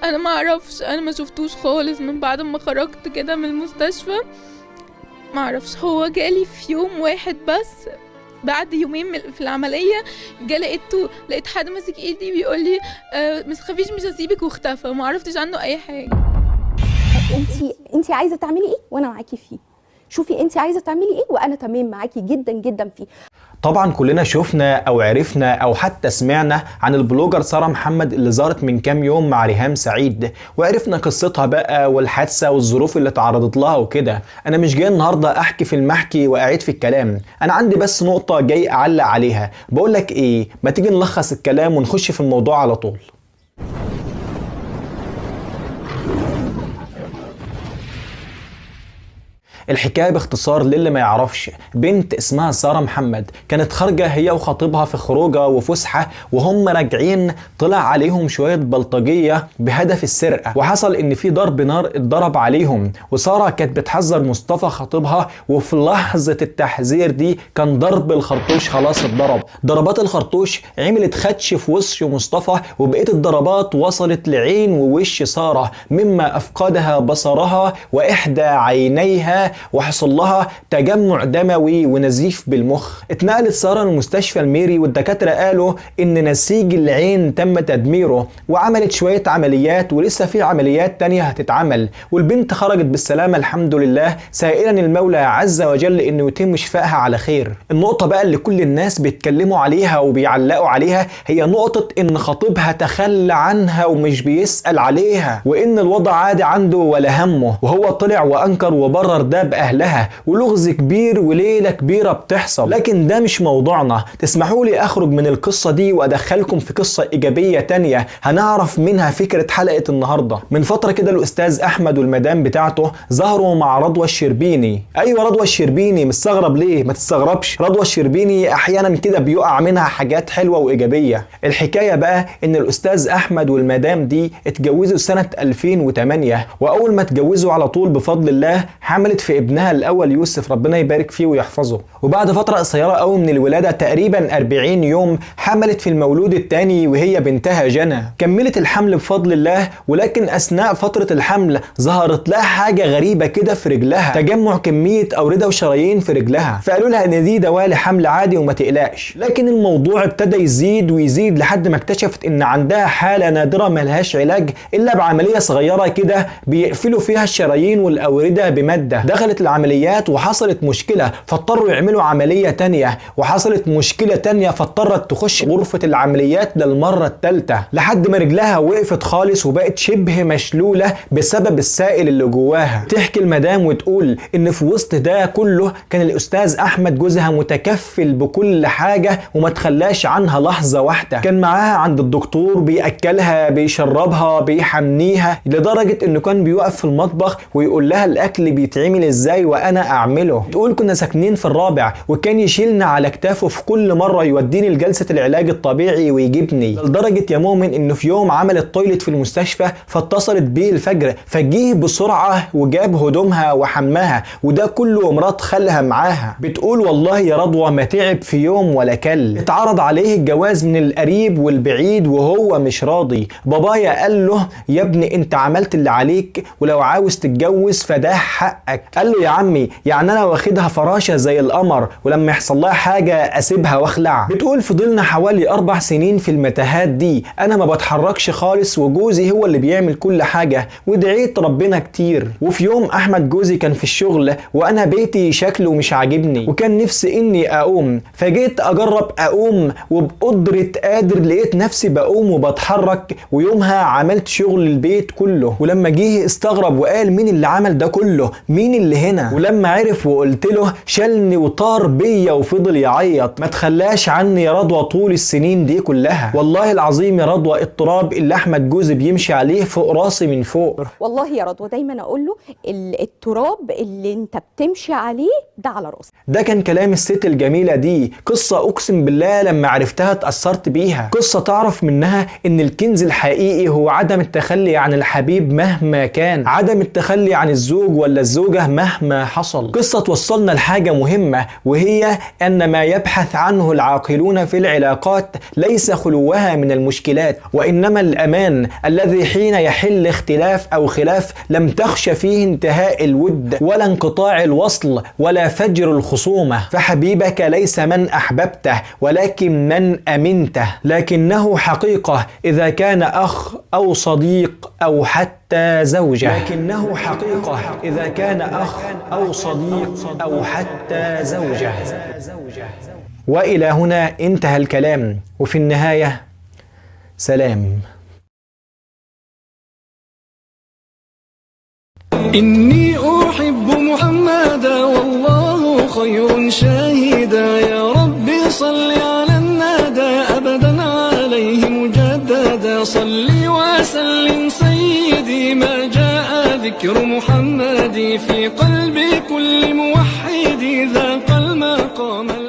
انا ما اعرفش، انا ما شفتوش خالص من بعد ما خرجت كده من المستشفى. ما اعرفش، هو جالي في يوم واحد بس بعد يومين في العمليه، لقيت حد ماسك ايدي بيقول لي ما تخافيش مش هسيبك، واختفى. ما عرفتش عنه اي حاجه. انت عايزه تعملي ايه وانا معاكي فيه. شوفي انت عايزه تعملي ايه وانا تمام معاكي جدا جدا فيه. طبعا كلنا شفنا او عرفنا او حتى سمعنا عن البلوجر سارة محمد اللي ظهرت من كام يوم مع ريهام سعيد، وعرفنا قصتها بقى والحادثه والظروف اللي تعرضت لها وكده. انا مش جاي النهارده احكي في المحكي واعيد في الكلام، انا عندي بس نقطه جاي اعلق عليها. بقول لك ايه، ما تيجي نلخص الكلام ونخش في الموضوع على طول. الحكاية باختصار للي ما يعرفش، بنت اسمها سارة محمد كانت خارجة هي وخطيبها في خروجة وفسحة، وهم راجعين طلع عليهم شوية بلطجية بهدف السرقة، وحصل ان في ضرب نار اتضرب عليهم، وسارة كانت بتحذر مصطفى خطيبها، وفي لحظة التحذير دي كان ضرب الخرطوش خلاص اتضرب. ضربات الخرطوش عملت خدش في وش مصطفى، وبقيت الضربات وصلت لعين ووش سارة، مما افقدها بصرها واحدى عينيها، وحصل لها تجمع دموي ونزيف بالمخ. اتنقلت سارة لمستشفى الميري، والدكاترة قالوا ان نسيج العين تم تدميره، وعملت شوية عمليات ولسه في عمليات تانية هتتعمل، والبنت خرجت بالسلامة الحمد لله، سائلا المولى عز وجل انه يتم شفائها على خير. النقطة بقى اللي كل الناس بيتكلموا عليها وبيعلقوا عليها هي نقطة ان خطيبها تخلى عنها ومش بيسأل عليها، وان الوضع عادي عنده ولا همه، وهو طلع وانكر وبرر ده بأهلها، ولغز كبير وليلة كبيرة بتحصل. لكن ده مش موضوعنا، تسمحوا لي اخرج من القصة دي وادخلكم في قصة ايجابية تانية هنعرف منها فكرة حلقة النهاردة. من فترة كده الاستاذ احمد والمدام بتاعته ظهروا مع رضوى الشربيني. ايوه رضوى الشربيني، مستغرب ليه؟ ما تستغربش، رضوى الشربيني احيانا كده بيقع منها حاجات حلوة وايجابية. الحكاية بقى ان الاستاذ احمد والمدام دي اتجوزوا سنة 2008، واول ما اتجوزوا على طول بفضل الله حملت في ابنها الاول يوسف، ربنا يبارك فيه ويحفظه. وبعد فتره قصيره قوي من الولاده تقريبا 40 يوم حملت في المولود الثاني وهي بنتها جنى. كملت الحمل بفضل الله، ولكن اثناء فتره الحمل ظهرت لها حاجه غريبه كده في رجلها، تجمع كميه اورده وشرايين في رجلها، فقالوا لها ان دي دوالي حمل عادي وما تقلقش. لكن الموضوع ابتدى يزيد ويزيد لحد ما اكتشفت ان عندها حاله نادره ملهاش علاج الا بعمليه صغيره كده بيقفلوا فيها الشرايين والاورده بماده. دخلت العمليات وحصلت مشكلة فاضطروا يعملوا عملية تانية، وحصلت مشكلة تانية فاضطرت تخش غرفة العمليات للمرة الثالثة، لحد ما رجلها وقفت خالص وبقت شبه مشلولة بسبب السائل اللي جواها. تحكي المدام وتقول ان في وسط ده كله كان الاستاذ احمد جوزها متكفل بكل حاجة وما تخلاش عنها لحظة واحدة، كان معاها عند الدكتور بيأكلها بيشربها بيحمنيها، لدرجة انه كان بيوقف في المطبخ ويقول لها الاكل بيتعمل ازاي وانا اعمله. تقول كنا ساكنين في الرابع وكان يشيلنا على كتافه في كل مره يوديني لجلسه العلاج الطبيعي ويجيبني، لدرجه يا مؤمن انه في يوم عملت تويلت في المستشفى فاتصلت بيه الفجر فجيه بسرعه وجاب هدومها وحماها، وده كله مرات خالها معاها. بتقول والله يا رضوى ما تعب في يوم ولا كل، اتعرض عليه الجواز من القريب والبعيد وهو مش راضي. بابايا قال له يا ابني انت عملت اللي عليك ولو عاوز تتجوز فده حقك. قال له يا عمي يعني انا واخدها فراشة زي القمر ولما يحصل لها حاجة اسيبها واخلع؟ بتقول فضلنا حوالي 4 سنين في المتاهات دي، انا ما بتحركش خالص وجوزي هو اللي بيعمل كل حاجة، ودعيت ربنا كتير. وفي يوم احمد جوزي كان في الشغل وانا بيتي شكله مش عاجبني وكان نفسي اني اقوم، فجيت اجرب اقوم وبقدرة قادر لقيت نفسي بقوم وبتحرك، ويومها عملت شغل البيت كله. ولما جه استغرب وقال مين اللي عمل ده كله؟ مين اللي هنا؟ ولما عرف وقلت له شلني وطار بيا وفضل يعيط. ما تخلاش عني يا رضوى طول السنين دي كلها، والله العظيم يا رضوى التراب اللي احمد جوزي بيمشي عليه فوق راسي من فوق. والله يا رضوى دايما اقول له التراب اللي انت بتمشي عليه ده على راسي. ده كان كلام الست الجميلة دي، قصة اقسم بالله لما عرفتها اتأثرت بيها، قصة تعرف منها ان الكنز الحقيقي هو عدم التخلي عن الحبيب مهما كان، عدم التخلي عن الزوج ولا الزوجة مهما حصل. قصة توصلنا لحاجة مهمة، وهي أن ما يبحث عنه العاقلون في العلاقات ليس خلوها من المشكلات، وإنما الأمان الذي حين يحل اختلاف أو خلاف لم تخش فيه انتهاء الود ولا انقطاع الوصل ولا فجر الخصومة. فحبيبك ليس من أحببته ولكن من أمنته، لكنه حقيقة إذا كان أخ أو صديق أو حتى زوجة. لكنه حقيقة إذا كان أخ أو صديق أو حتى زوجة. وإلى هنا انتهى الكلام، وفي النهاية سلام. إني أحب محمدا والله خير شاهدا، يا ربي صل على النادى أبدا عليه مجددا، صل وسلم سيدي ما جاء ذكر محمد في قلب كل موحد ذاق المقام.